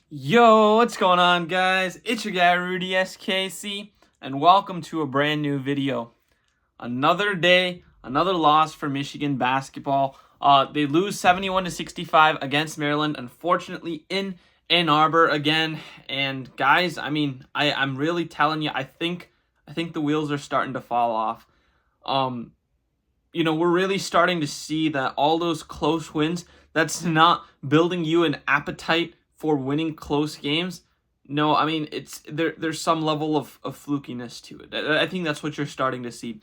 Yo, what's going on, guys? It's your guy Rudy SKC, and welcome to a brand new video. Another day, another loss for Michigan basketball. They lose 71-65 against Maryland, unfortunately in Ann Arbor again. And guys, I'm really telling you, I think the wheels are starting to fall off. We're really starting to see that all those close wins, that's not building you an appetite for winning close games. No, it's there's some level of flukiness to it. I think that's what you're starting to see.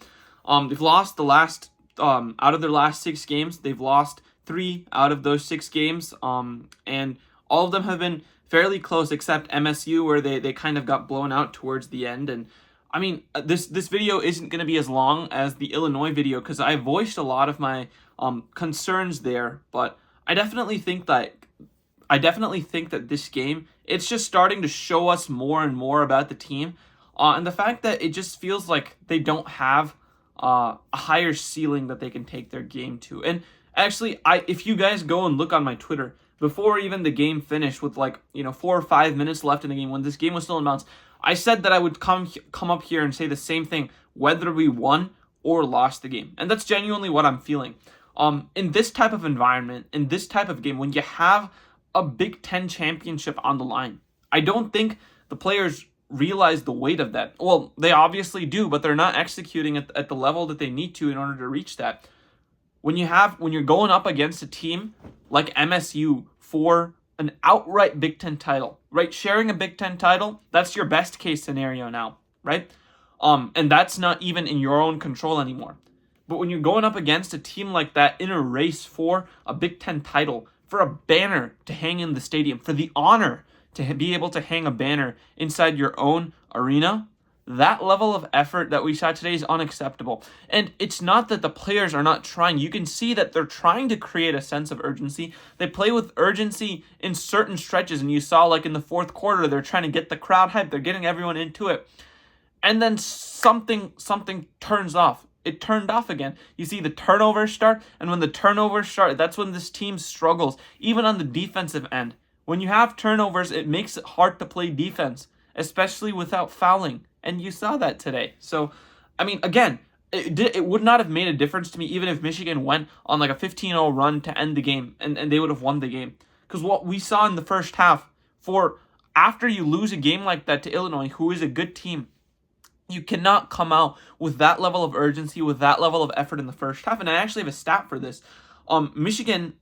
They've lost the last out of their last 6 games, they've lost 3 out of those 6 games. And all of them have been fairly close except MSU, where they kind of got blown out towards the end. And this video isn't going to be as long as the Illinois video because I voiced a lot of my concerns there, but I definitely think that this game, it's just starting to show us more and more about the team, and the fact that it just feels like they don't have a higher ceiling that they can take their game to. And actually, if you guys go and look on my Twitter before even the game finished, with 4 or 5 minutes left in the game, when this game was still in bounds, I said that I would come up here and say the same thing whether we won or lost the game, and that's genuinely what I'm feeling. In this type of environment, in this type of game, when you have a Big Ten championship on the line, I don't think the players realize the weight of that. Well, they obviously do, but they're not executing at the level that they need to in order to reach that. When you're going up against a team like MSU for an outright Big Ten title, right? Sharing a Big Ten title, that's your best case scenario now, right? And that's not even in your own control anymore. But when you're going up against a team like that in a race for a Big Ten title, for a banner to hang in the stadium, for the honor to be able to hang a banner inside your own arena, that level of effort that we saw today is unacceptable. And it's not that the players are not trying. You can see that they're trying to create a sense of urgency. They play with urgency in certain stretches, and you saw like in the fourth quarter, they're trying to get the crowd hyped. They're getting everyone into it. And then something turns off. It turned off again. You see the turnovers start, and when the turnovers start, that's when this team struggles, even on the defensive end. When you have turnovers, it makes it hard to play defense, especially without fouling. And you saw that today. So, again, it would not have made a difference to me even if Michigan went on like a 15-0 run to end the game, and they would have won the game. Because what we saw in the first half, after you lose a game like that to Illinois, who is a good team, you cannot come out with that level of urgency, with that level of effort in the first half. And I actually have a stat for this. Michigan,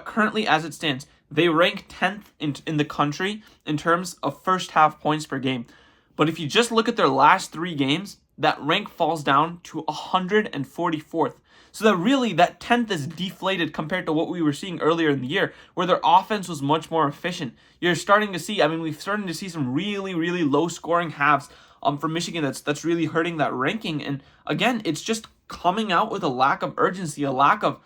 currently as it stands, they rank 10th in the country in terms of first half points per game. But if you just look at their last 3 games, that rank falls down to 144th. So that really, that 10th is deflated compared to what we were seeing earlier in the year, where their offense was much more efficient. You're starting to see, we've started to see some really, really low scoring halves from Michigan that's really hurting that ranking. And again, it's just coming out with a lack of urgency, a lack of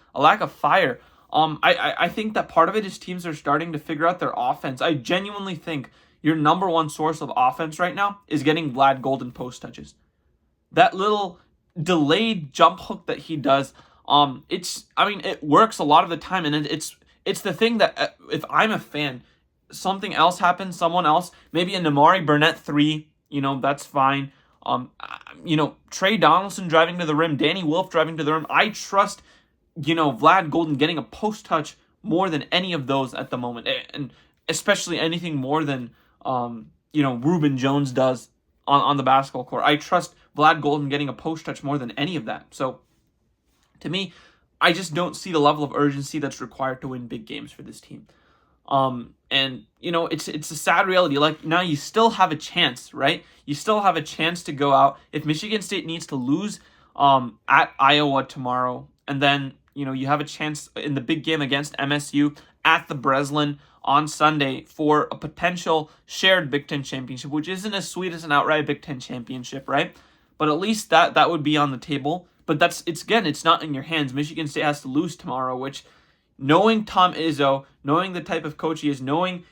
fire. I think that part of it is teams are starting to figure out their offense. I genuinely think your number one source of offense right now is getting Vlad Golden post touches. That little delayed jump hook that he does, it works a lot of the time, and it's the thing that if I'm a fan, something else happens, someone else, maybe a Namari Burnett 3, that's fine. Trey Donaldson driving to the rim, Danny Wolf driving to the rim. I trust, Vlad Golden getting a post touch more than any of those at the moment, and especially anything more than Reuben Jones does on the basketball court. I trust Vlad Golden getting a post touch more than any of that. So to me, I just don't see the level of urgency that's required to win big games for this team. It's a sad reality. Like, now you still have a chance, right? You still have a chance to go out. If Michigan State needs to lose at Iowa tomorrow, and then you have a chance in the big game against MSU at the Breslin on Sunday for a potential shared Big Ten championship, which isn't as sweet as an outright Big Ten championship, right? But at least that would be on the table. But it's not in your hands. Michigan State has to lose tomorrow, which, knowing Tom Izzo, knowing the type of coach he is, knowing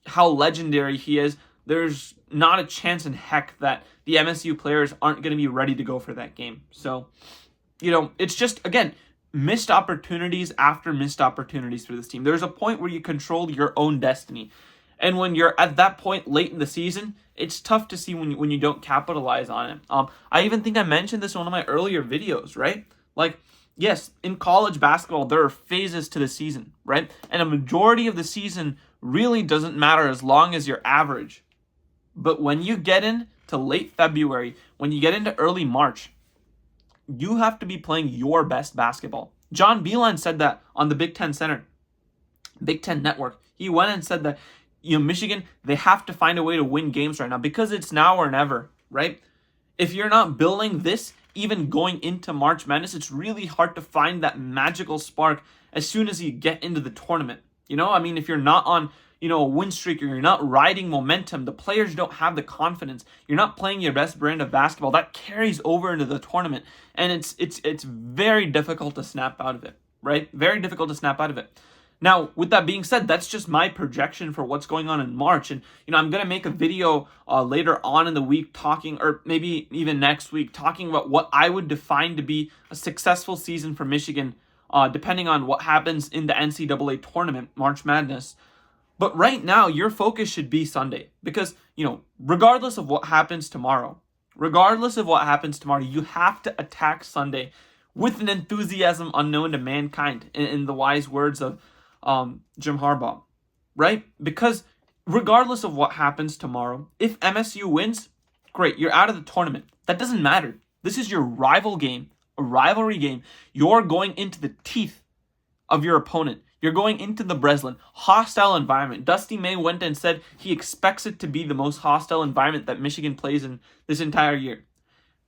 how legendary he is, there's not a chance in heck that the MSU players aren't going to be ready to go for that game. So, it's just, again, missed opportunities after missed opportunities for this team. There's a point where you control your own destiny. And when you're at that point late in the season, it's tough to see when you don't capitalize on it. I even think I mentioned this in one of my earlier videos, right? Like, yes, in college basketball, there are phases to the season, right? And a majority of the season really doesn't matter as long as you're average. But when you get into late February, when you get into early March, you have to be playing your best basketball. John Beilein said that on the Big Ten Big Ten Network. He went and said that, Michigan, they have to find a way to win games right now because it's now or never, right? If you're not building this, even going into March Madness, it's really hard to find that magical spark as soon as you get into the tournament. If you're not on, a win streak or you're not riding momentum, the players don't have the confidence. You're not playing your best brand of basketball. That carries over into the tournament, and it's very difficult to snap out of it, right? Very difficult to snap out of it. Now, with that being said, that's just my projection for what's going on in March. And, I'm going to make a video later on in the week talking, or maybe even next week, talking about what I would define to be a successful season for Michigan, depending on what happens in the NCAA tournament, March Madness. But right now, your focus should be Sunday because, regardless of what happens tomorrow, you have to attack Sunday with an enthusiasm unknown to mankind, in the wise words of Jim Harbaugh, right? Because regardless of what happens tomorrow, if MSU wins, great, you're out of the tournament. That doesn't matter. This is your rival game, a rivalry game. You're going into the teeth of your opponent. You're going into the Breslin, hostile environment. Dusty May went and said he expects it to be the most hostile environment that Michigan plays in this entire year.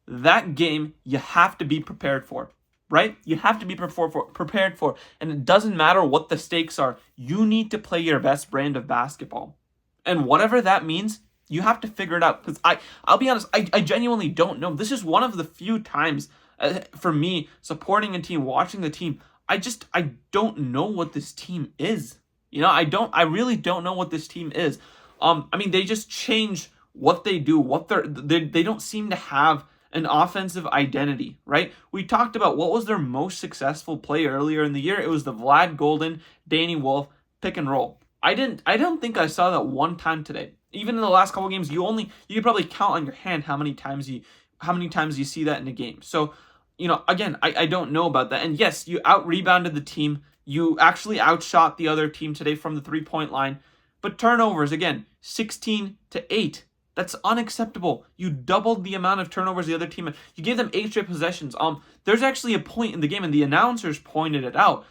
That game you have to be prepared for. Right? You have to be prepared for, and it doesn't matter what the stakes are. You need to play your best brand of basketball. And whatever that means, you have to figure it out. Because I'll be honest, I genuinely don't know. This is one of the few times for me supporting a team, watching the team, I don't know what this team is. I really don't know what this team is. They just change what they do, they don't seem to have an offensive identity, right? We talked about what was their most successful play earlier in the year. It was the Vlad Golden, Danny Wolf pick and roll. I don't think I saw that one time today. Even in the last couple games, you could probably count on your hand how many times you see that in a game. So, again, I don't know about that. And yes, you out-rebounded the team. You actually outshot the other team today from the three-point line. But turnovers, again, 16-8. That's unacceptable. You doubled the amount of turnovers the other team had. You gave them 8 straight possessions. There's actually a point in the game, and the announcers pointed it out.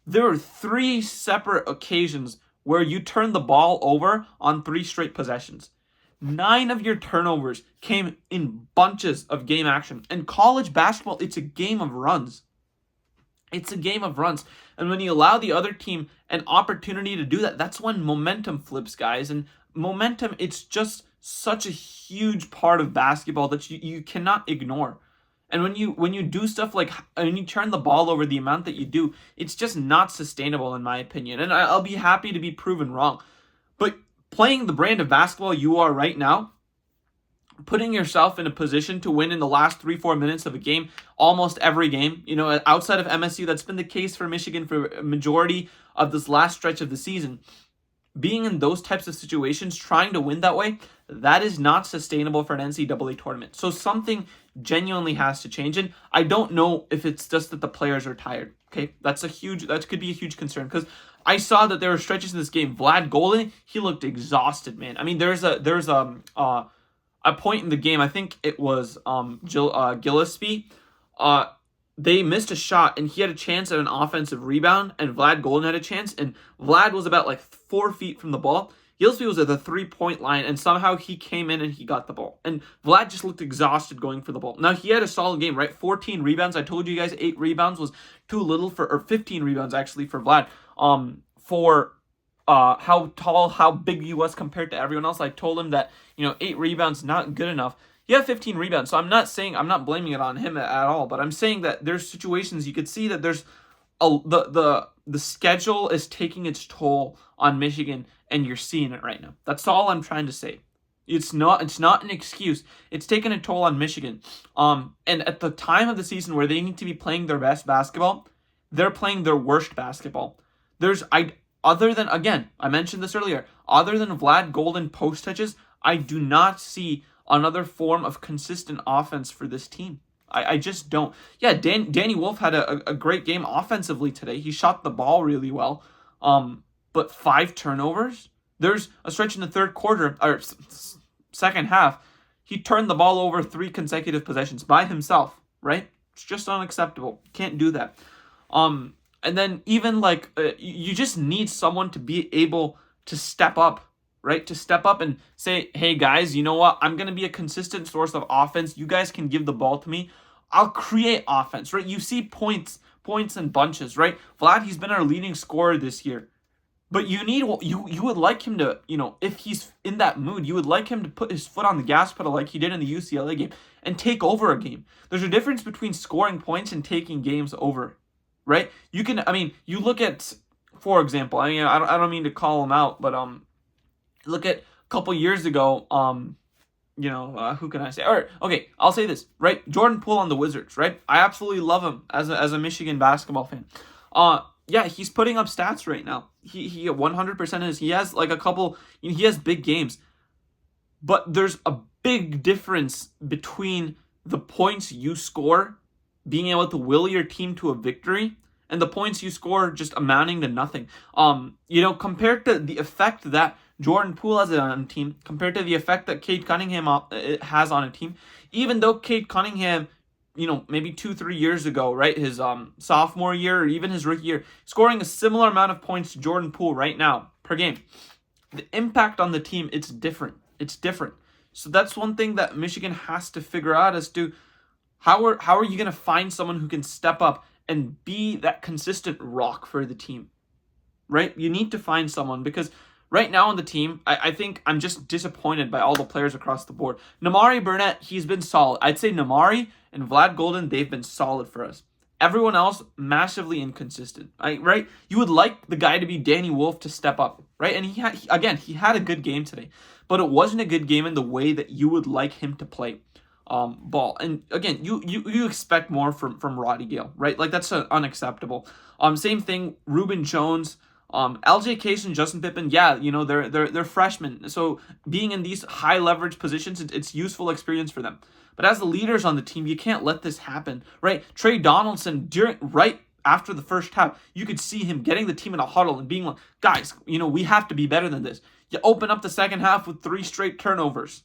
There were 3 separate occasions where you turned the ball over on 3 straight possessions. 9 of your turnovers came in bunches of game action. And college basketball, it's a game of runs. It's a game of runs. And when you allow the other team an opportunity to do that, that's when momentum flips, guys. And momentum, it's just such a huge part of basketball that you cannot ignore. And when you do stuff like, when you turn the ball over the amount that you do, it's just not sustainable in my opinion. And I'll be happy to be proven wrong. But playing the brand of basketball you are right now, putting yourself in a position to win in the last 3-4 minutes of a game, almost every game, outside of MSU, that's been the case for Michigan for a majority of this last stretch of the season. Being in those types of situations, trying to win that way, that is not sustainable for an NCAA tournament. So something genuinely has to change. And I don't know if it's just that the players are tired. Okay, that could be a huge concern because I saw that there were stretches in this game. Vlad Golden, he looked exhausted, man. There's a point in the game. I think it was Gillespie. They missed a shot, and he had a chance at an offensive rebound, and Vlad Golden had a chance, and Vlad was about 4 feet from the ball. Gillespie was at the 3-point line, and somehow he came in and he got the ball. And Vlad just looked exhausted going for the ball. Now, he had a solid game, right? 14 rebounds. I told you guys 8 rebounds was too little or 15 rebounds actually for Vlad. For how tall, how big he was compared to everyone else. I told him that, 8 rebounds not good enough. He had 15 rebounds, so I'm not blaming it on him at all, but I'm saying that there's situations you could see that there's the schedule is taking its toll on Michigan, and you're seeing it right now. That's all I'm trying to say. It's not an excuse. It's taking a toll on Michigan. And at the time of the season where they need to be playing their best basketball, they're playing their worst basketball. other than, again, I mentioned this earlier, other than Vlad Golden post touches, I do not see another form of consistent offense for this team. I just don't. Yeah, Danny Wolf had a great game offensively today. He shot the ball really well. But 5 turnovers? There's a stretch in the third quarter, or second half, he turned the ball over 3 consecutive possessions by himself, right? It's just unacceptable. Can't do that. And then even you just need someone to be able to step up, right? To step up and say, hey guys, you know what? I'm going to be a consistent source of offense. You guys can give the ball to me. I'll create offense, right? You see points in bunches, right? Vlad, he's been our leading scorer this year. But you would like him to, if he's in that mood, you would like him to put his foot on the gas pedal like he did in the UCLA game and take over a game. There's a difference between scoring points and taking games over, right? You look at, for example, I don't mean to call him out, but look at a couple years ago, who can I say? All right, okay, I'll say this, right? Jordan Poole on the Wizards, right? I absolutely love him as a Michigan basketball fan. Yeah, he's putting up stats right now. He 100% is. He has he has big games. But there's a big difference between the points you score, being able to will your team to a victory, and the points you score just amounting to nothing. Compared to the effect that Jordan Poole has on a team, compared to the effect that Cade Cunningham has on a team, even though Cade Cunningham, maybe 2-3 years ago, right, his sophomore year or even his rookie year, scoring a similar amount of points to Jordan Poole right now per game, the impact on the team, it's different. It's different. So that's one thing that Michigan has to figure out as to how are you going to find someone who can step up and be that consistent rock for the team, right? You need to find someone because right now on the team, I think I'm just disappointed by all the players across the board. Nimari Burnett, he's been solid. I'd say Nimari and Vlad Golden, they've been solid for us. Everyone else, massively inconsistent, right? You would like the guy to be Danny Wolf to step up, right? And he had a good game today, but it wasn't a good game in the way that you would like him to play ball. And again, you expect more from Roddy Gale, right? Like that's unacceptable. Same thing, Reuben Jones, LJ Case and Justin Pippen, yeah, they're freshmen. So being in these high leverage positions, it's useful experience for them. But as the leaders on the team, you can't let this happen, right? Trey Donaldson, right after the first half, you could see him getting the team in a huddle and being like, guys, we have to be better than this. You open up the second half with 3 straight turnovers,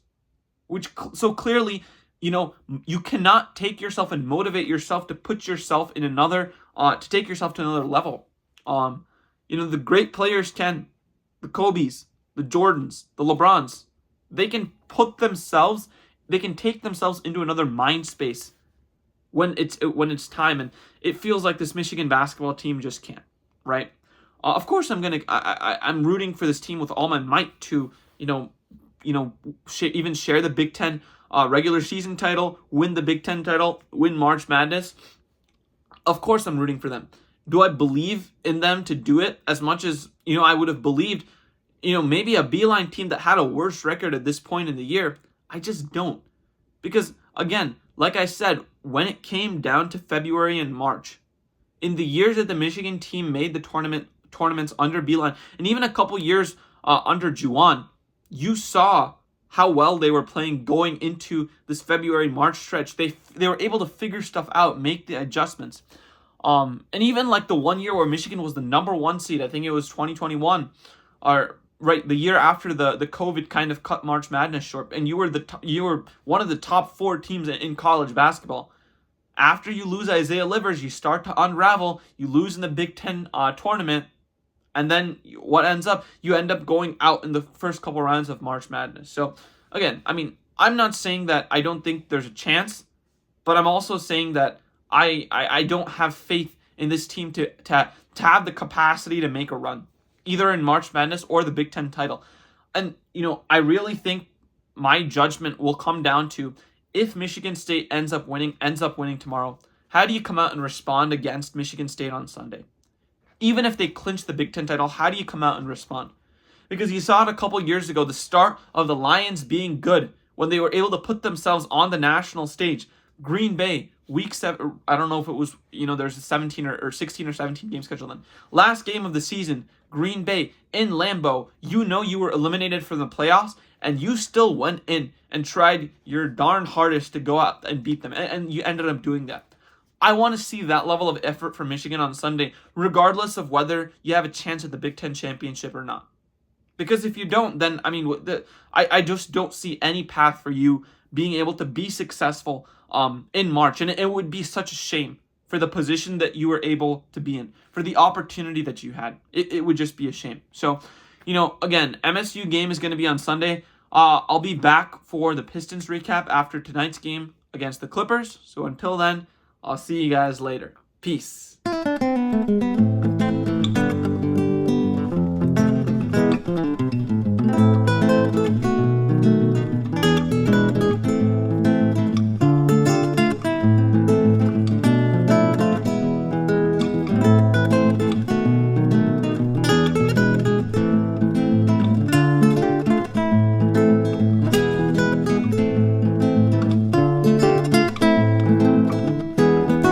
which so clearly, you cannot take yourself and motivate yourself to put yourself in to take yourself to another level. The great players can, the Kobes, the Jordans, the LeBrons, they can take themselves into another mind space when it's time, and it feels like this Michigan basketball team just can't, right? Of course, I'm rooting for this team with all my might to, even share the Big Ten regular season title, win the Big Ten title, win March Madness. Of course, I'm rooting for them. Do I believe in them to do it as much as, I would have believed, maybe a Beeline team that had a worse record at this point in the year? I just don't. Because, again, like I said, when it came down to February and March, in the years that the Michigan team made the tournaments under Beeline, and even a couple years under Juwan, you saw how well they were playing going into this February-March stretch. They were able to figure stuff out, make the adjustments. And even like the one year where Michigan was the number 1 seed, I think it was 2021, or right, the year after the COVID kind of cut March Madness short, and you were one of the top 4 teams in college basketball. After you lose Isaiah Livers, you start to unravel. You lose in the Big Ten tournament, and then what ends up? You end up going out in the first couple rounds of March Madness. So again, I'm not saying that I don't think there's a chance, but I'm also saying that I don't have faith in this team to have the capacity to make a run, either in March Madness or the Big Ten title. And, I really think my judgment will come down to if Michigan State ends up winning tomorrow, how do you come out and respond against Michigan State on Sunday? Even if they clinch the Big Ten title, how do you come out and respond? Because you saw it a couple years ago, the start of the Lions being good when they were able to put themselves on the national stage. Green Bay, week 7, I don't know if it was, there's a 17 or 16 or 17 game schedule then. Last game of the season, Green Bay in Lambeau, you were eliminated from the playoffs, and you still went in and tried your darn hardest to go out and beat them, and you ended up doing that. I want to see that level of effort from Michigan on Sunday, regardless of whether you have a chance at the Big Ten championship or not. Because if you don't, then, I just don't see any path for you being able to be successful in March. And it would be such a shame for the position that you were able to be in, for the opportunity that you had. It would just be a shame. So, again, MSU game is going to be on Sunday. I'll be back for the Pistons recap after tonight's game against the Clippers. So until then, I'll see you guys later. Peace.